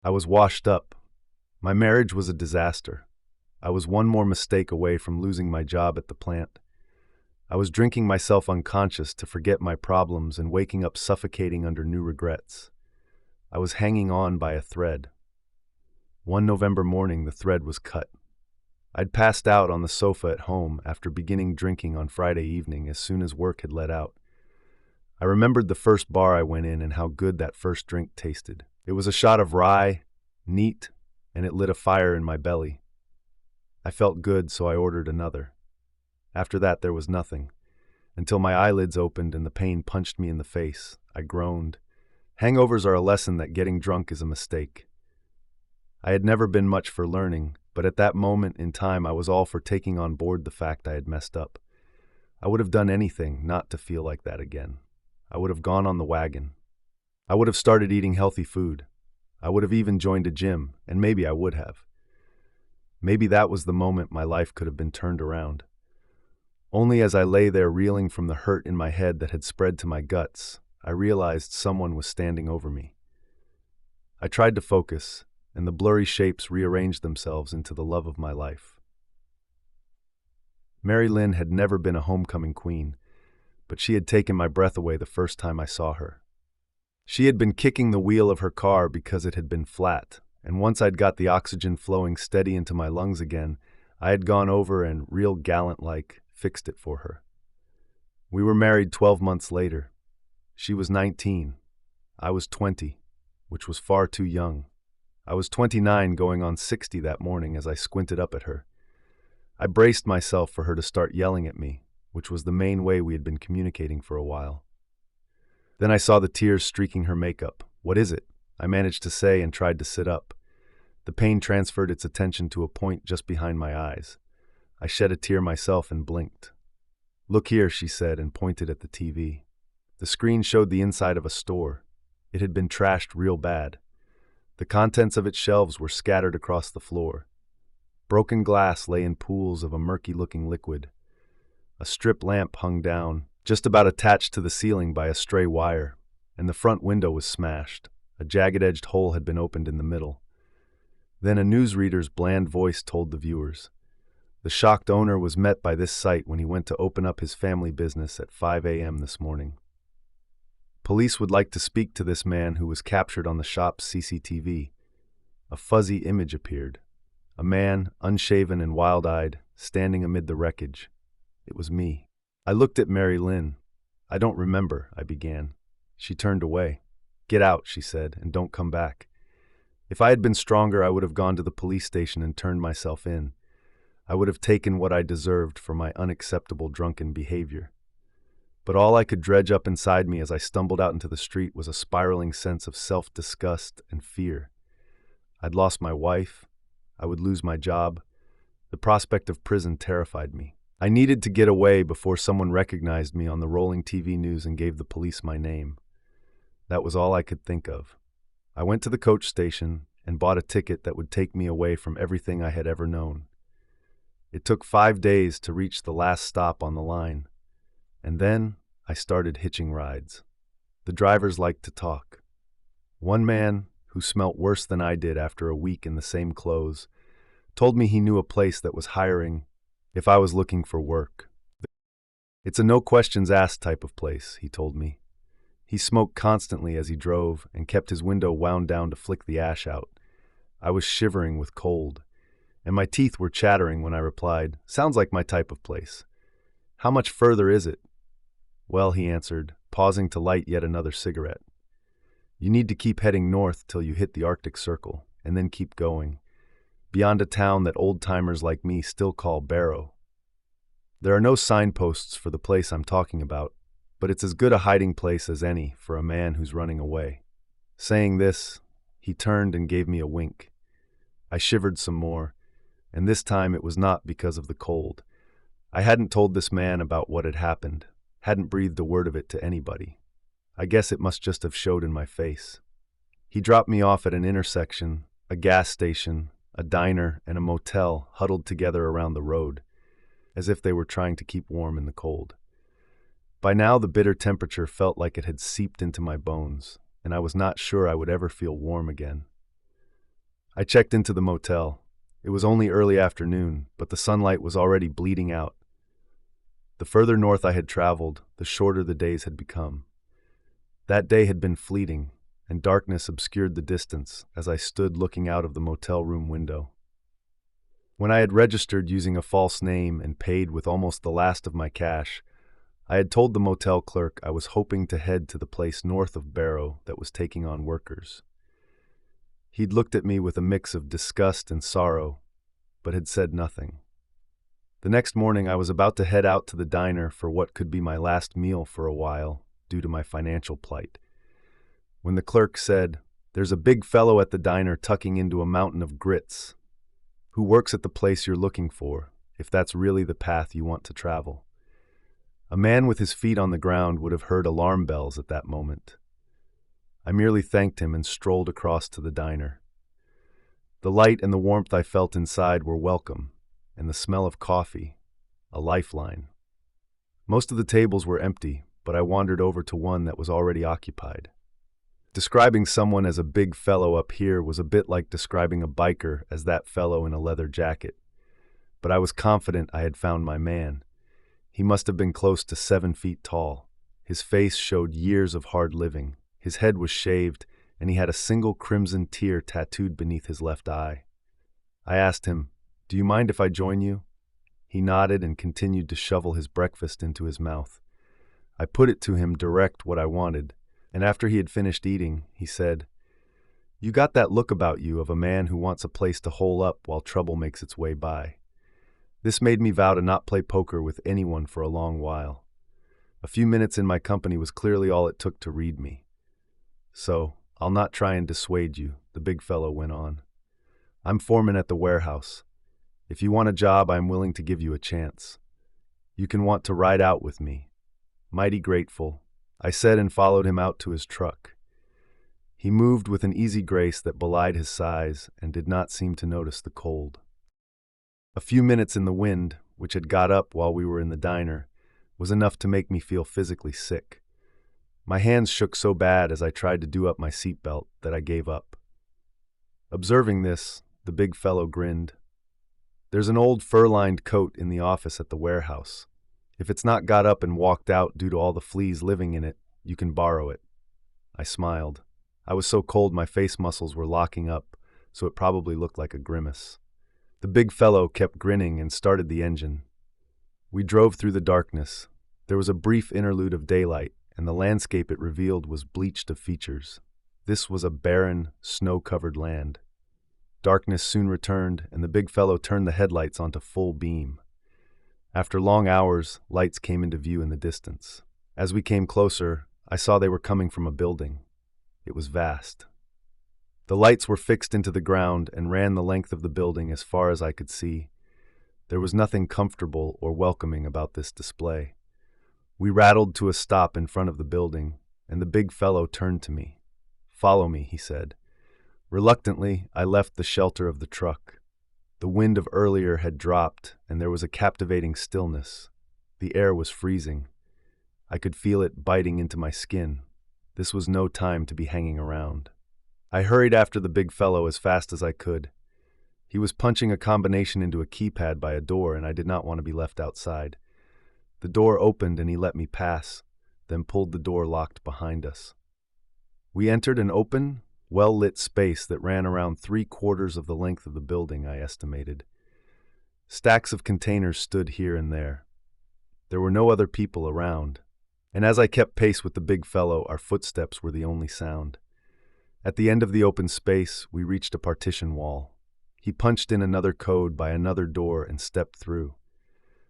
I was washed up. My marriage was a disaster. I was one more mistake away from losing my job at the plant. I was drinking myself unconscious to forget my problems and waking up suffocating under new regrets. I was hanging on by a thread. One November morning, the thread was cut. I'd passed out on the sofa at home after beginning drinking on Friday evening as soon as work had let out. I remembered the first bar I went in and how good that first drink tasted. It was a shot of rye, neat, and it lit a fire in my belly. I felt good, so I ordered another. After that, there was nothing, until my eyelids opened and the pain punched me in the face. I groaned. Hangovers are a lesson that getting drunk is a mistake. I had never been much for learning, but at that moment in time I was all for taking on board the fact I had messed up. I would have done anything not to feel like that again. I would have gone on the wagon. I would have started eating healthy food. I would have even joined a gym, and maybe I would have. Maybe that was the moment my life could have been turned around. Only as I lay there reeling from the hurt in my head that had spread to my guts, I realized someone was standing over me. I tried to focus, and the blurry shapes rearranged themselves into the love of my life. Mary Lynn had never been a homecoming queen, but she had taken my breath away the first time I saw her. She had been kicking the wheel of her car because it had been flat, and once I'd got the oxygen flowing steady into my lungs again, I had gone over and, real gallant-like, fixed it for her. We were married 12 months later. She was 19. I was 20, which was far too young. I was 29 going on 60 that morning as I squinted up at her. I braced myself for her to start yelling at me, which was the main way we had been communicating for a while. Then I saw the tears streaking her makeup. "What is it?" I managed to say and tried to sit up. The pain transferred its attention to a point just behind my eyes. I shed a tear myself and blinked. "Look here," she said and pointed at the TV. The screen showed the inside of a store. It had been trashed real bad. The contents of its shelves were scattered across the floor. Broken glass lay in pools of a murky-looking liquid. A strip lamp hung down, just about attached to the ceiling by a stray wire, and the front window was smashed. A jagged-edged hole had been opened in the middle. Then a newsreader's bland voice told the viewers. The shocked owner was met by this sight when he went to open up his family business at 5 a.m. this morning. Police would like to speak to this man who was captured on the shop's CCTV. A fuzzy image appeared. A man, unshaven and wild-eyed, standing amid the wreckage. It was me. I looked at Mary Lynn. "I don't remember," I began. She turned away. "Get out," she said, "and don't come back." If I had been stronger, I would have gone to the police station and turned myself in. I would have taken what I deserved for my unacceptable drunken behavior. But all I could dredge up inside me as I stumbled out into the street was a spiraling sense of self-disgust and fear. I'd lost my wife. I would lose my job. The prospect of prison terrified me. I needed to get away before someone recognized me on the rolling TV news and gave the police my name. That was all I could think of. I went to the coach station and bought a ticket that would take me away from everything I had ever known. It took 5 days to reach the last stop on the line, and then I started hitching rides. The drivers liked to talk. One man, who smelt worse than I did after a week in the same clothes, told me he knew a place that was hiring if I was looking for work. "It's a no-questions-asked type of place," he told me. He smoked constantly as he drove and kept his window wound down to flick the ash out. I was shivering with cold, and my teeth were chattering when I replied, "Sounds like my type of place. How much further is it?" "Well," he answered, pausing to light yet another cigarette. "You need to keep heading north till you hit the Arctic Circle, and then keep going, beyond a town that old-timers like me still call Barrow. There are no signposts for the place I'm talking about, but it's as good a hiding place as any for a man who's running away." Saying this, he turned and gave me a wink. I shivered some more, and this time it was not because of the cold. I hadn't told this man about what had happened, hadn't breathed a word of it to anybody. I guess it must just have showed in my face. He dropped me off at an intersection, a gas station, a diner, and a motel huddled together around the road, as if they were trying to keep warm in the cold. By now the bitter temperature felt like it had seeped into my bones, and I was not sure I would ever feel warm again. I checked into the motel. It was only early afternoon, but the sunlight was already bleeding out. The further north I had traveled, the shorter the days had become. That day had been fleeting, and darkness obscured the distance as I stood looking out of the motel room window. When I had registered using a false name and paid with almost the last of my cash, I had told the motel clerk I was hoping to head to the place north of Barrow that was taking on workers. He'd looked at me with a mix of disgust and sorrow, but had said nothing. The next morning I was about to head out to the diner for what could be my last meal for a while, due to my financial plight, when the clerk said, "There's a big fellow at the diner tucking into a mountain of grits, who works at the place you're looking for, if that's really the path you want to travel." A man with his feet on the ground would have heard alarm bells at that moment. I merely thanked him and strolled across to the diner. The light and the warmth I felt inside were welcome, and the smell of coffee, a lifeline. Most of the tables were empty, but I wandered over to one that was already occupied. Describing someone as a big fellow up here was a bit like describing a biker as that fellow in a leather jacket. But I was confident I had found my man. He must have been close to 7 feet tall. His face showed years of hard living. His head was shaved, and he had a single crimson tear tattooed beneath his left eye. I asked him, "Do you mind if I join you?" He nodded and continued to shovel his breakfast into his mouth. I put it to him direct what I wanted, and after he had finished eating, he said, "You got that look about you of a man who wants a place to hole up while trouble makes its way by." This made me vow to not play poker with anyone for a long while. A few minutes in my company was clearly all it took to read me. "So, I'll not try and dissuade you," the big fellow went on. "I'm foreman at the warehouse. If you want a job, I'm willing to give you a chance. You can want to ride out with me." "Mighty grateful," I said, and followed him out to his truck. He moved with an easy grace that belied his size and did not seem to notice the cold. A few minutes in the wind, which had got up while we were in the diner, was enough to make me feel physically sick. My hands shook so bad as I tried to do up my seatbelt that I gave up. Observing this, the big fellow grinned. "There's an old fur-lined coat in the office at the warehouse. If it's not got up and walked out due to all the fleas living in it, you can borrow it." I smiled. I was so cold my face muscles were locking up, so it probably looked like a grimace. The big fellow kept grinning and started the engine. We drove through the darkness. There was a brief interlude of daylight, and the landscape it revealed was bleached of features. This was a barren, snow-covered land. Darkness soon returned, and the big fellow turned the headlights onto full beam. After long hours, lights came into view in the distance. As we came closer, I saw they were coming from a building. It was vast. The lights were fixed into the ground and ran the length of the building as far as I could see. There was nothing comfortable or welcoming about this display. We rattled to a stop in front of the building, and the big fellow turned to me. "Follow me," he said. Reluctantly, I left the shelter of the truck. The wind of earlier had dropped, and there was a captivating stillness. The air was freezing. I could feel it biting into my skin. This was no time to be hanging around. I hurried after the big fellow as fast as I could. He was punching a combination into a keypad by a door, and I did not want to be left outside. The door opened and he let me pass, then pulled the door locked behind us. We entered an open, well-lit space that ran around 3/4 of the length of the building, I estimated. Stacks of containers stood here and there. There were no other people around, and as I kept pace with the big fellow, our footsteps were the only sound. At the end of the open space, we reached a partition wall. He punched in another code by another door and stepped through.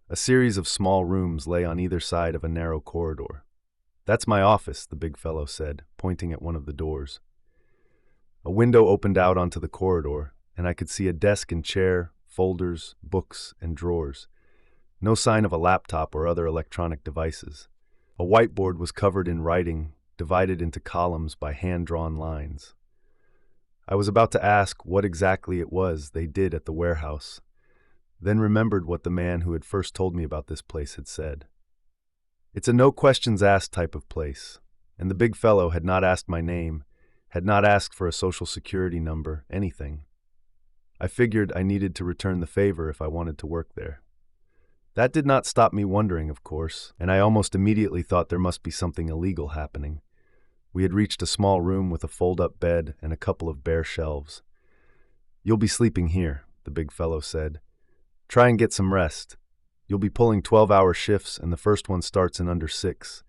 A series of small rooms lay on either side of a narrow corridor. "That's my office," the big fellow said, pointing at one of the doors. A window opened out onto the corridor, and I could see a desk and chair, folders, books, and drawers. No sign of a laptop or other electronic devices. A whiteboard was covered in writing, divided into columns by hand-drawn lines. I was about to ask what exactly it was they did at the warehouse, then remembered what the man who had first told me about this place had said. It's a no-questions-asked type of place, and the big fellow had not asked my name, had not asked for a social security number, anything. I figured I needed to return the favor if I wanted to work there. That did not stop me wondering, of course, and I almost immediately thought there must be something illegal happening. We had reached a small room with a fold-up bed and a couple of bare shelves. "You'll be sleeping here," the big fellow said. "Try and get some rest. You'll be pulling 12-hour shifts, and the first one starts in under 6.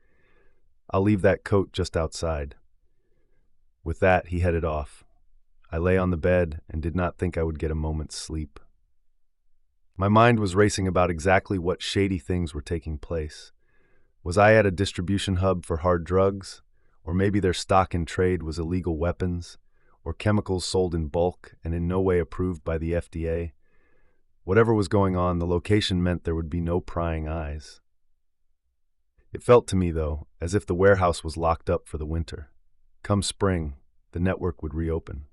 I'll leave that coat just outside." With that, he headed off. I lay on the bed and did not think I would get a moment's sleep. My mind was racing about exactly what shady things were taking place. Was I at a distribution hub for hard drugs? Or maybe their stock in trade was illegal weapons, or chemicals sold in bulk and in no way approved by the FDA. Whatever was going on, the location meant there would be no prying eyes. It felt to me, though, as if the warehouse was locked up for the winter. Come spring, the network would reopen.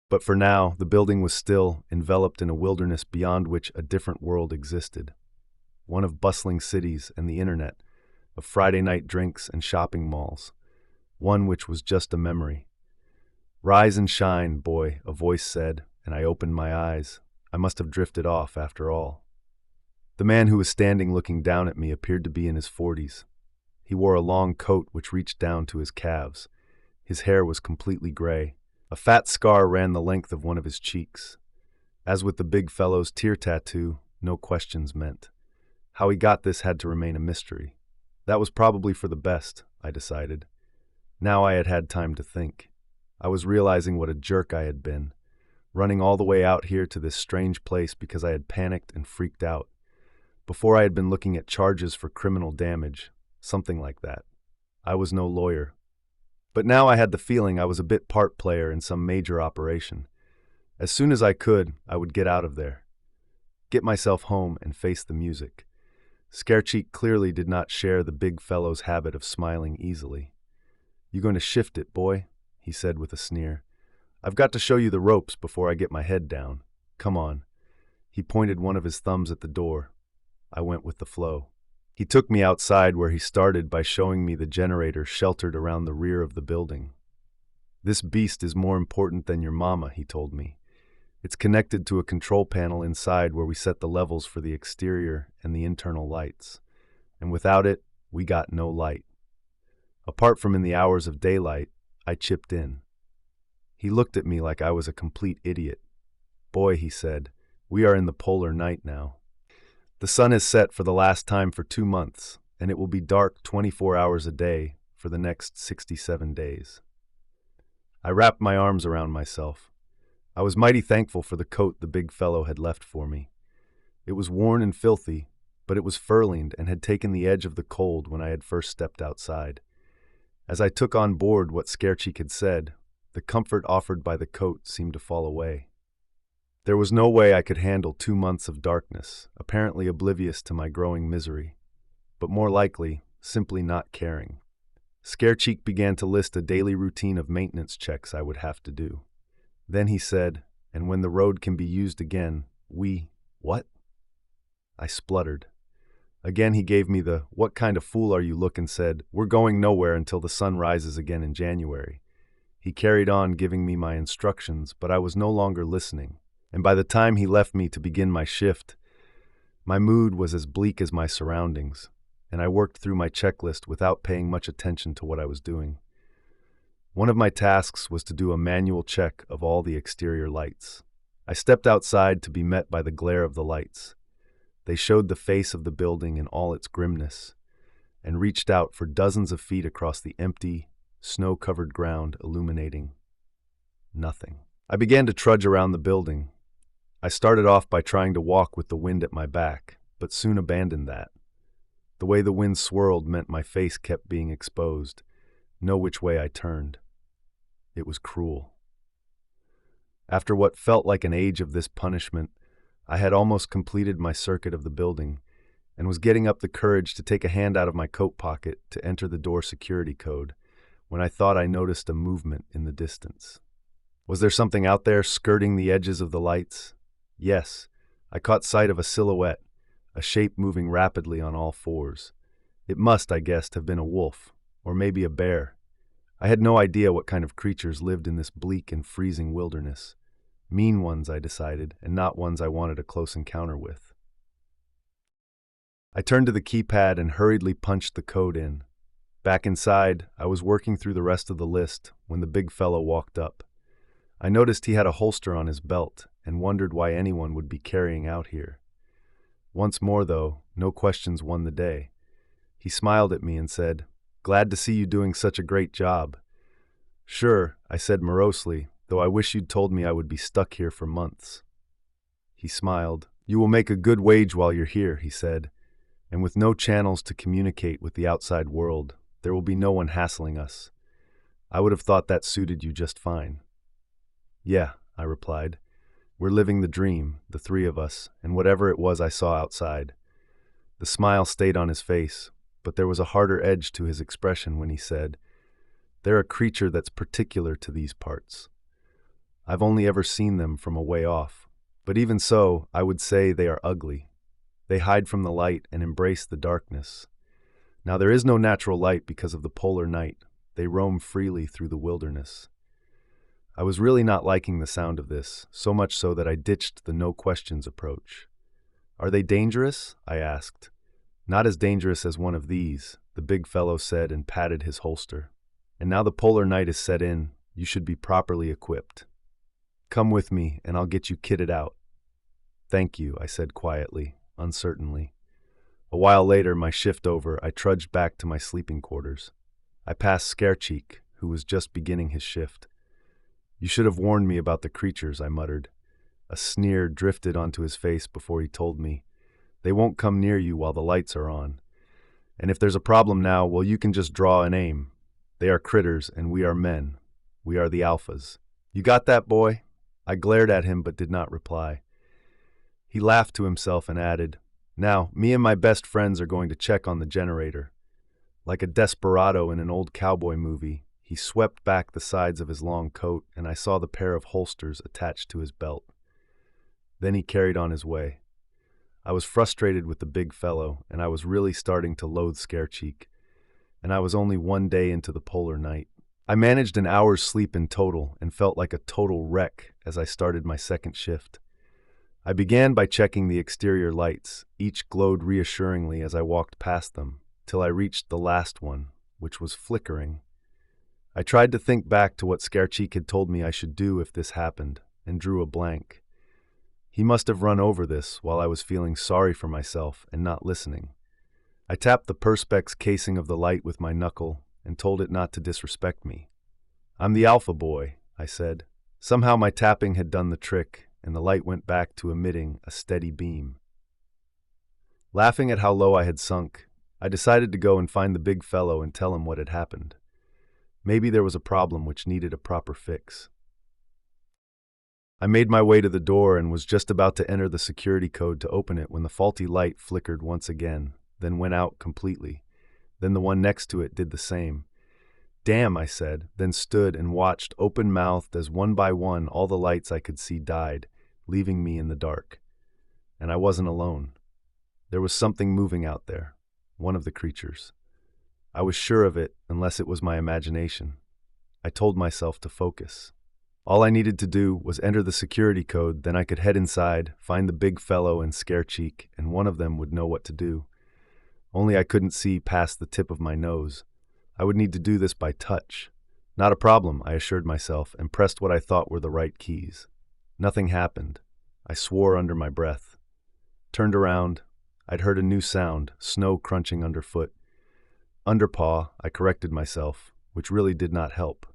But for now, the building was still enveloped in a wilderness beyond which a different world existed. One of bustling cities and the internet, of Friday night drinks and shopping malls. One which was just a memory. "Rise and shine, boy," a voice said, and I opened my eyes. I must have drifted off after all. The man who was standing looking down at me appeared to be in his 40s. He wore a long coat which reached down to his calves. His hair was completely gray. A fat scar ran the length of one of his cheeks. As with the big fellow's tear tattoo, no questions meant. How he got this had to remain a mystery. That was probably for the best, I decided. Now I had had time to think. I was realizing what a jerk I had been, running all the way out here to this strange place because I had panicked and freaked out. Before I had been looking at charges for criminal damage, something like that. I was no lawyer. But now I had the feeling I was a bit part player in some major operation. As soon as I could, I would get out of there. Get myself home and face the music. Scarecheek clearly did not share the big fellow's habit of smiling easily. "You going to shift it, boy?" he said with a sneer. "I've got to show you the ropes before I get my head down. Come on." He pointed one of his thumbs at the door. I went with the flow. He took me outside where he started by showing me the generator sheltered around the rear of the building. "This beast is more important than your mama," he told me. "It's connected to a control panel inside where we set the levels for the exterior and the internal lights. And without it, we got no light. Apart from in the hours of daylight, I chipped in." He looked at me like I was a complete idiot. "Boy," he said, "we are in the polar night now. The sun is set for the last time for 2 months, and it will be dark 24 hours a day for the next 67 days. I wrapped my arms around myself. I was mighty thankful for the coat the big fellow had left for me. It was worn and filthy, but it was furlined and had taken the edge of the cold when I had first stepped outside. As I took on board what Scarecheek had said, the comfort offered by the coat seemed to fall away. There was no way I could handle 2 months of darkness, apparently oblivious to my growing misery, but more likely, simply not caring. Scarecheek began to list a daily routine of maintenance checks I would have to do. Then he said, "And when the road can be used again, what?" I spluttered. Again he gave me the "what kind of fool are you look" and said, "We're going nowhere until the sun rises again in January." He carried on giving me my instructions, but I was no longer listening, and by the time he left me to begin my shift, my mood was as bleak as my surroundings, and I worked through my checklist without paying much attention to what I was doing. One of my tasks was to do a manual check of all the exterior lights. I stepped outside to be met by the glare of the lights. They showed the face of the building in all its grimness, and reached out for dozens of feet across the empty, snow-covered ground, illuminating nothing. I began to trudge around the building. I started off by trying to walk with the wind at my back, but soon abandoned that. The way the wind swirled meant my face kept being exposed, no which way I turned. It was cruel. After what felt like an age of this punishment, I had almost completed my circuit of the building and was getting up the courage to take a hand out of my coat pocket to enter the door security code when I thought I noticed a movement in the distance. Was there something out there skirting the edges of the lights? Yes, I caught sight of a silhouette, a shape moving rapidly on all fours. It must, I guessed, have been a wolf, or maybe a bear. I had no idea what kind of creatures lived in this bleak and freezing wilderness. Mean ones, I decided, and not ones I wanted a close encounter with. I turned to the keypad and hurriedly punched the code in. Back inside, I was working through the rest of the list when the big fellow walked up. I noticed he had a holster on his belt and wondered why anyone would be carrying out here. Once more, though, no questions won the day. He smiled at me and said, "Glad to see you doing such a great job." "Sure," I said morosely, "though I wish you'd told me I would be stuck here for months." He smiled. "You will make a good wage while you're here," he said, "and with no channels to communicate with the outside world, there will be no one hassling us. I would have thought that suited you just fine." "Yeah," I replied. "We're living the dream, the three of us, and whatever it was I saw outside." The smile stayed on his face, but there was a harder edge to his expression when he said, "They're a creature that's particular to these parts. I've only ever seen them from a way off, but even so, I would say they are ugly. They hide from the light and embrace the darkness. Now there is no natural light because of the polar night. They roam freely through the wilderness." I was really not liking the sound of this, so much so that I ditched the no questions approach. "Are they dangerous?" I asked. "Not as dangerous as one of these," the big fellow said and patted his holster. "And now the polar night is set in, you should be properly equipped. Come with me and I'll get you kitted out." "Thank you," I said quietly, uncertainly. A while later, my shift over, I trudged back to my sleeping quarters. I passed Scarecheek, who was just beginning his shift. "You should have warned me about the creatures," I muttered. A sneer drifted onto his face before he told me, "They won't come near you while the lights are on. And if there's a problem now, well, you can just draw and aim. They are critters and we are men. We are the alphas. You got that, boy?" I glared at him but did not reply. He laughed to himself and added, "Now, me and my best friends are going to check on the generator." Like a desperado in an old cowboy movie, he swept back the sides of his long coat and I saw the pair of holsters attached to his belt. Then he carried on his way. I was frustrated with the big fellow, and I was really starting to loathe Scarecheek, and I was only one day into the polar night. I managed an hour's sleep in total and felt like a total wreck as I started my second shift. I began by checking the exterior lights. Each glowed reassuringly as I walked past them, till I reached the last one, which was flickering. I tried to think back to what Scarecheek had told me I should do if this happened, and drew a blank. He must have run over this while I was feeling sorry for myself and not listening. I tapped the perspex casing of the light with my knuckle and told it not to disrespect me. "I'm the alpha boy," I said. Somehow my tapping had done the trick, and the light went back to emitting a steady beam. Laughing at how low I had sunk, I decided to go and find the big fellow and tell him what had happened. Maybe there was a problem which needed a proper fix. I made my way to the door and was just about to enter the security code to open it when the faulty light flickered once again, then went out completely. Then the one next to it did the same. "Damn," I said, then stood and watched open-mouthed as one by one all the lights I could see died, leaving me in the dark. And I wasn't alone. There was something moving out there, one of the creatures. I was sure of it, unless it was my imagination. I told myself to focus. All I needed to do was enter the security code, then I could head inside, find the big fellow and Scarecheek, and one of them would know what to do. Only I couldn't see past the tip of my nose. I would need to do this by touch. Not a problem, I assured myself, and pressed what I thought were the right keys. Nothing happened. I swore under my breath. Turned around. I'd heard a new sound, snow crunching underfoot. Underpaw, I corrected myself, which really did not help.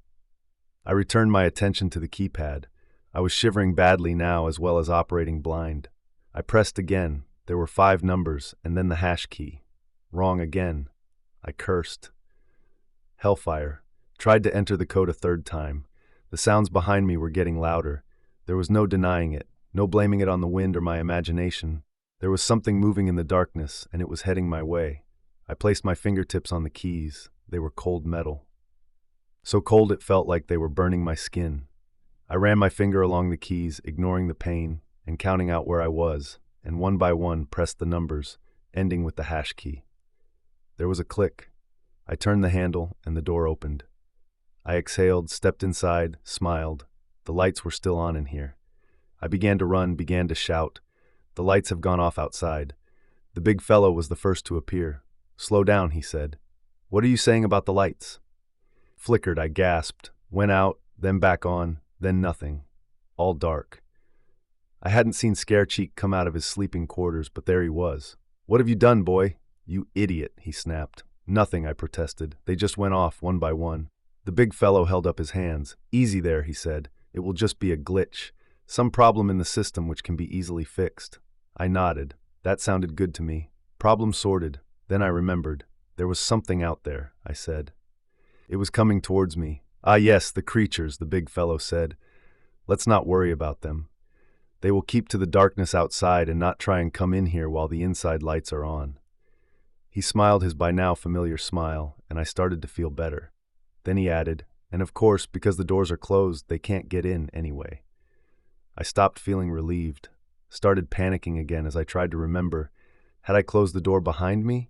I returned my attention to the keypad. I was shivering badly now as well as operating blind. I pressed again. There were 5 numbers, and then the hash key. Wrong again. I cursed. Hellfire. Tried to enter the code a 3rd time. The sounds behind me were getting louder. There was no denying it, no blaming it on the wind or my imagination. There was something moving in the darkness, and it was heading my way. I placed my fingertips on the keys. They were cold metal. So cold it felt like they were burning my skin. I ran my finger along the keys, ignoring the pain, and counting out where I was, and one by one pressed the numbers, ending with the hash key. There was a click. I turned the handle, and the door opened. I exhaled, stepped inside, smiled. The lights were still on in here. I began to run, began to shout. The lights have gone off outside. The big fellow was the first to appear. Slow down, he said. What are you saying about the lights? Flickered, I gasped. Went out, then back on, then nothing. All dark. I hadn't seen Scarecheek come out of his sleeping quarters, but there he was. What have you done, boy? You idiot, he snapped. Nothing, I protested. They just went off, one by one. The big fellow held up his hands. Easy there, he said. It will just be a glitch. Some problem in the system which can be easily fixed. I nodded. That sounded good to me. Problem sorted. Then I remembered. There was something out there, I said. It was coming towards me. Ah yes, the creatures, the big fellow said. Let's not worry about them. They will keep to the darkness outside and not try and come in here while the inside lights are on. He smiled his by now familiar smile, and I started to feel better. Then he added, and of course, because the doors are closed, they can't get in anyway. I stopped feeling relieved, started panicking again as I tried to remember. Had I closed the door behind me?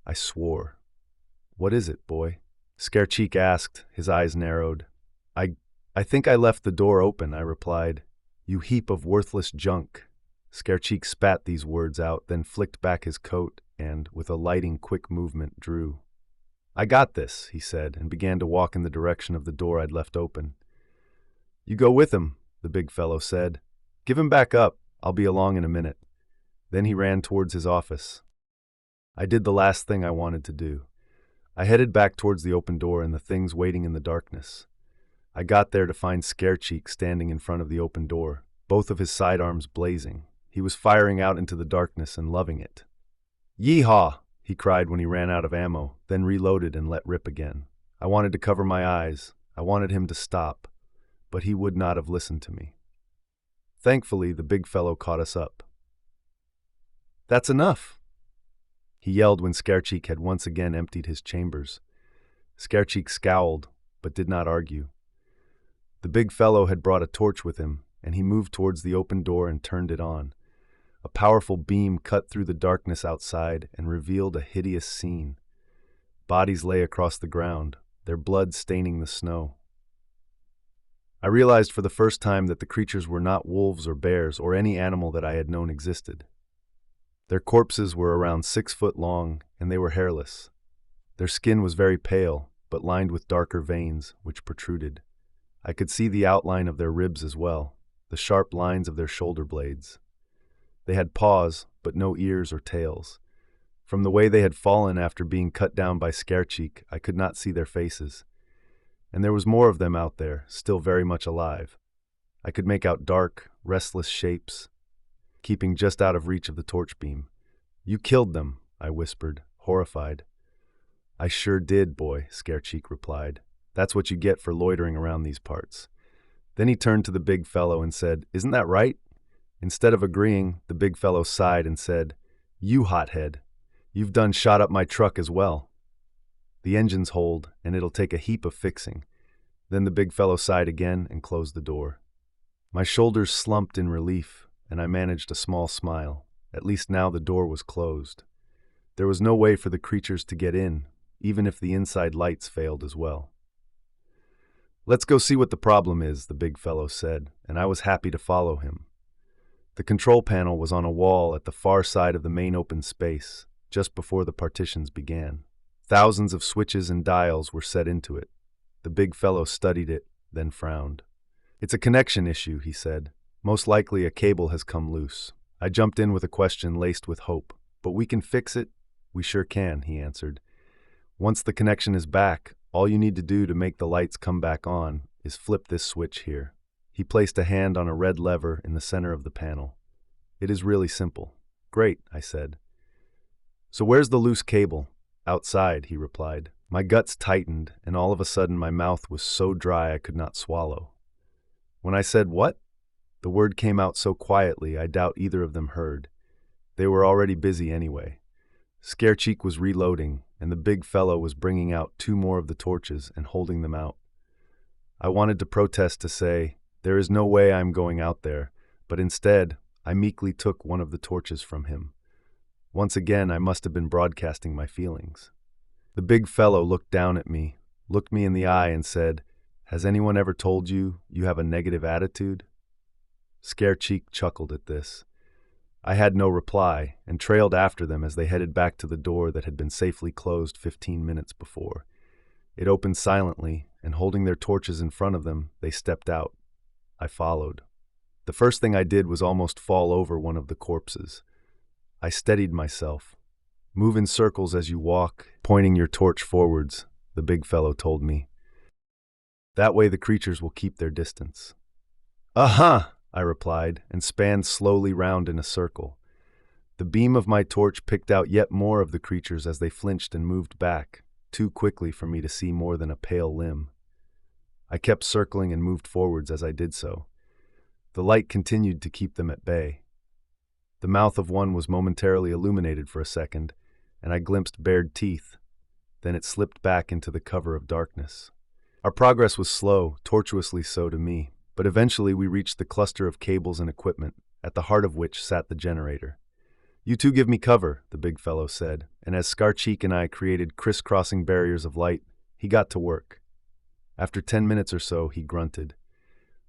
I swore. What is it, boy? Scarecheek asked, his eyes narrowed. I think I left the door open, I replied. You heap of worthless junk. Scarecheek spat these words out, then flicked back his coat and, with a lighting quick movement, drew. I got this, he said, and began to walk in the direction of the door I'd left open. You go with him, the big fellow said. Give him back up. I'll be along in a minute. Then he ran towards his office. I did the last thing I wanted to do. I headed back towards the open door and the things waiting in the darkness. I got there to find Scarecheek standing in front of the open door, both of his sidearms blazing. He was firing out into the darkness and loving it. Yeehaw! He cried when he ran out of ammo, then reloaded and let rip again. I wanted to cover my eyes. I wanted him to stop, but he would not have listened to me. Thankfully, the big fellow caught us up. That's enough! He yelled when Scarecheek had once again emptied his chambers. Scarecheek scowled, but did not argue. The big fellow had brought a torch with him, and he moved towards the open door and turned it on. A powerful beam cut through the darkness outside and revealed a hideous scene. Bodies lay across the ground, their blood staining the snow. I realized for the first time that the creatures were not wolves or bears or any animal that I had known existed. Their corpses were around 6 foot long, and they were hairless. Their skin was very pale, but lined with darker veins, which protruded. I could see the outline of their ribs as well, the sharp lines of their shoulder blades. They had paws, but no ears or tails. From the way they had fallen after being cut down by Scarecheek, I could not see their faces. And there was more of them out there, still very much alive. I could make out dark, restless shapes, keeping just out of reach of the torch beam. You killed them, I whispered, horrified. I sure did, boy, Scarecheek replied. That's what you get for loitering around these parts. Then he turned to the big fellow and said, Isn't that right? Instead of agreeing, the big fellow sighed and said, You hothead, you've done shot up my truck as well. The engines hold, and it'll take a heap of fixing. Then the big fellow sighed again and closed the door. My shoulders slumped in relief, and I managed a small smile. At least now the door was closed. There was no way for the creatures to get in, even if the inside lights failed as well. Let's go see what the problem is, the big fellow said, and I was happy to follow him. The control panel was on a wall at the far side of the main open space, just before the partitions began. Thousands of switches and dials were set into it. The big fellow studied it, then frowned. It's a connection issue, he said. Most likely a cable has come loose. I jumped in with a question laced with hope. But we can fix it? We sure can, he answered. Once the connection is back, all you need to do to make the lights come back on is flip this switch here. He placed a hand on a red lever in the center of the panel. It is really simple. Great, I said. So where's the loose cable? Outside, he replied. My guts tightened, and all of a sudden my mouth was so dry I could not swallow. When I said, What? The word came out so quietly I doubt either of them heard. They were already busy anyway. Scarecheek was reloading, and the big fellow was bringing out 2 more of the torches and holding them out. I wanted to protest to say, There is no way I'm going out there, but instead, I meekly took one of the torches from him. Once again, I must have been broadcasting my feelings. The big fellow looked down at me, looked me in the eye and said, Has anyone ever told you you have a negative attitude? Scarecheek chuckled at this. I had no reply and trailed after them as they headed back to the door that had been safely closed 15 minutes before. It opened silently, and holding their torches in front of them, they stepped out. I followed. The first thing I did was almost fall over one of the corpses. I steadied myself. Move in circles as you walk, pointing your torch forwards, the big fellow told me. That way the creatures will keep their distance. Uh-huh, I replied, and spanned slowly round in a circle. The beam of my torch picked out yet more of the creatures as they flinched and moved back, too quickly for me to see more than a pale limb. I kept circling and moved forwards as I did so. The light continued to keep them at bay. The mouth of one was momentarily illuminated for a second, and I glimpsed bared teeth. Then it slipped back into the cover of darkness. Our progress was slow, tortuously so to me, but eventually we reached the cluster of cables and equipment, at the heart of which sat the generator. You two give me cover, the big fellow said, and as Scarecheek and I created crisscrossing barriers of light, he got to work. After 10 minutes or so, he grunted.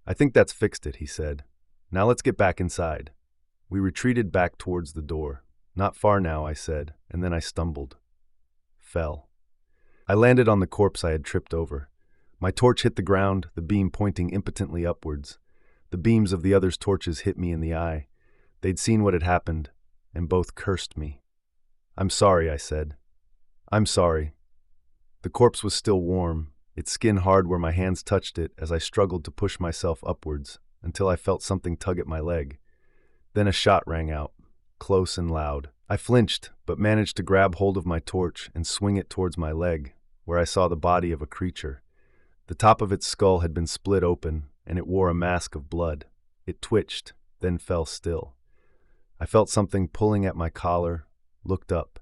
I think that's fixed it, he said. Now let's get back inside. We retreated back towards the door. Not far now, I said, and then I stumbled. Fell. I landed on the corpse I had tripped over. My torch hit the ground, the beam pointing impotently upwards. The beams of the others' torches hit me in the eye. They'd seen what had happened, and both cursed me. I'm sorry, I said. I'm sorry. The corpse was still warm, its skin hard where my hands touched it as I struggled to push myself upwards, until I felt something tug at my leg. Then a shot rang out, close and loud. I flinched, but managed to grab hold of my torch and swing it towards my leg, where I saw the body of a creature. The top of its skull had been split open, and it wore a mask of blood. It twitched, then fell still. I felt something pulling at my collar, looked up.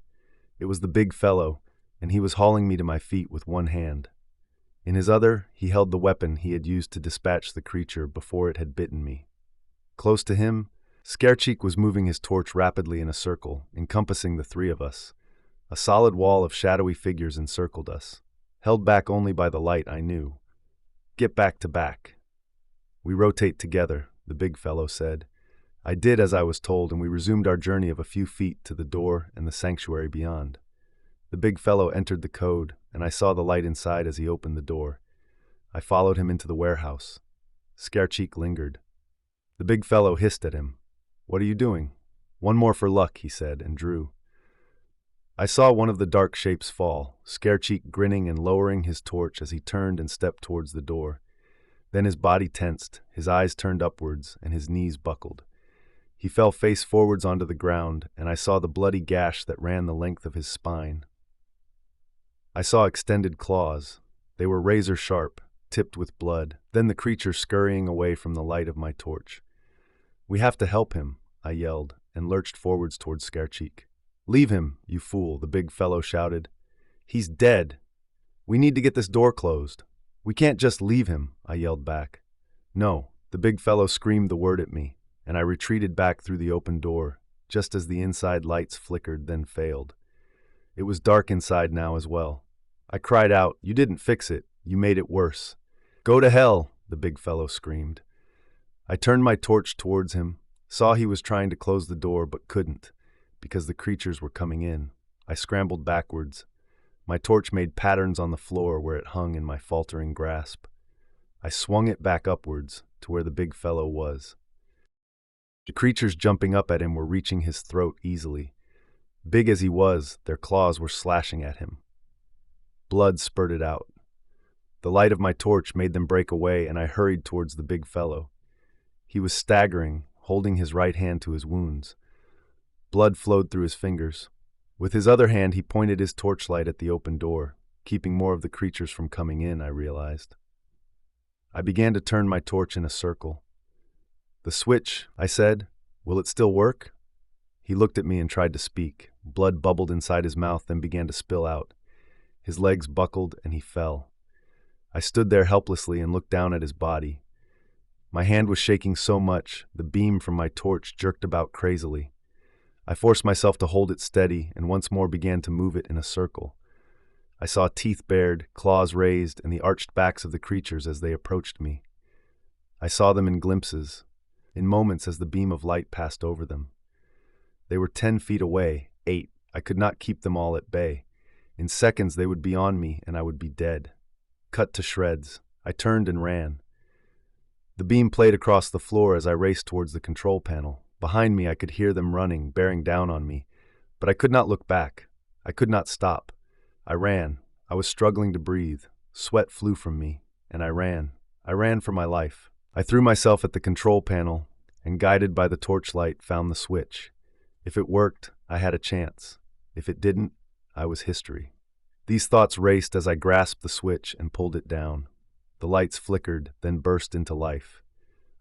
It was the big fellow, and he was hauling me to my feet with one hand. In his other, he held the weapon he had used to dispatch the creature before it had bitten me. Close to him, Scarecheek was moving his torch rapidly in a circle, encompassing the three of us. A solid wall of shadowy figures encircled us, held back only by the light I knew. Get back to back. We rotate together, the big fellow said. I did as I was told, and we resumed our journey of a few feet to the door and the sanctuary beyond. The big fellow entered the code, and I saw the light inside as he opened the door. I followed him into the warehouse. Scarecheek lingered. The big fellow hissed at him. What are you doing? One more for luck, he said, and drew. I saw one of the dark shapes fall, Scarecheek grinning and lowering his torch as he turned and stepped towards the door. Then his body tensed, his eyes turned upwards, and his knees buckled. He fell face forwards onto the ground, and I saw the bloody gash that ran the length of his spine. I saw extended claws. They were razor sharp, tipped with blood, then the creature scurrying away from the light of my torch. We have to help him, I yelled, and lurched forwards towards Scarecheek. Leave him, you fool, the big fellow shouted. He's dead. We need to get this door closed. We can't just leave him, I yelled back. No, the big fellow screamed the word at me, and I retreated back through the open door, just as the inside lights flickered, then failed. It was dark inside now as well. I cried out, "You didn't fix it, you made it worse." "Go to hell," the big fellow screamed. I turned my torch towards him, saw he was trying to close the door but couldn't, because the creatures were coming in. I scrambled backwards. My torch made patterns on the floor where it hung in my faltering grasp. I swung it back upwards to where the big fellow was. The creatures jumping up at him were reaching his throat easily. Big as he was, their claws were slashing at him. Blood spurted out. The light of my torch made them break away, and I hurried towards the big fellow. He was staggering, holding his right hand to his wounds. Blood flowed through his fingers. With his other hand, he pointed his torchlight at the open door, keeping more of the creatures from coming in, I realized. I began to turn my torch in a circle. "The switch," I said. "Will it still work?" He looked at me and tried to speak. Blood bubbled inside his mouth, then began to spill out. His legs buckled, and he fell. I stood there helplessly and looked down at his body. My hand was shaking so much, the beam from my torch jerked about crazily. I forced myself to hold it steady and once more began to move it in a circle. I saw teeth bared, claws raised, and the arched backs of the creatures as they approached me. I saw them in glimpses. in moments as the beam of light passed over them. They were 10 feet away, 8. I could not keep them all at bay. In seconds they would be on me and I would be dead. Cut to shreds. I turned and ran. The beam played across the floor as I raced towards the control panel. Behind me I could hear them running, bearing down on me. But I could not look back. I could not stop. I ran. I was struggling to breathe. Sweat flew from me, and I ran. I ran for my life. I threw myself at the control panel, and guided by the torchlight, found the switch. If it worked, I had a chance. If it didn't, I was history. These thoughts raced as I grasped the switch and pulled it down. The lights flickered, then burst into life.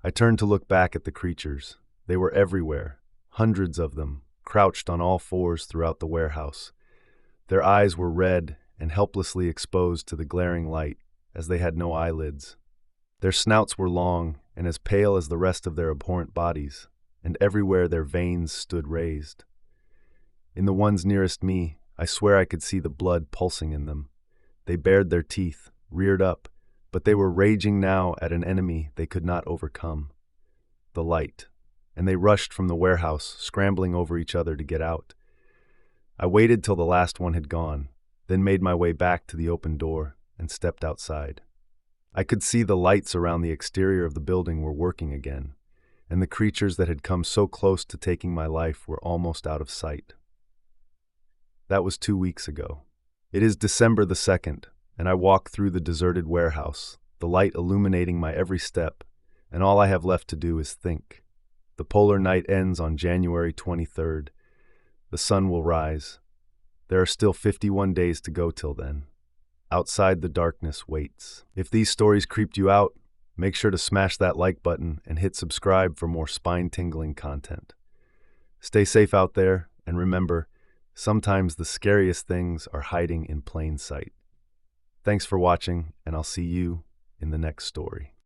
I turned to look back at the creatures. They were everywhere, hundreds of them, crouched on all fours throughout the warehouse. Their eyes were red and helplessly exposed to the glaring light, as they had no eyelids. Their snouts were long and as pale as the rest of their abhorrent bodies, and everywhere their veins stood raised. In the ones nearest me, I swear I could see the blood pulsing in them. They bared their teeth, reared up, but they were raging now at an enemy they could not overcome. The light. And they rushed from the warehouse, scrambling over each other to get out. I waited till the last one had gone, then made my way back to the open door and stepped outside. I could see the lights around the exterior of the building were working again, and the creatures that had come so close to taking my life were almost out of sight. That was 2 weeks ago. It is December the 2nd, and I walk through the deserted warehouse, the light illuminating my every step, and all I have left to do is think. The polar night ends on January 23rd. The sun will rise. There are still 51 days to go till then. Outside, the darkness waits. If these stories creeped you out, make sure to smash that like button and hit subscribe for more spine-tingling content. Stay safe out there, and remember, sometimes the scariest things are hiding in plain sight. Thanks for watching, and I'll see you in the next story.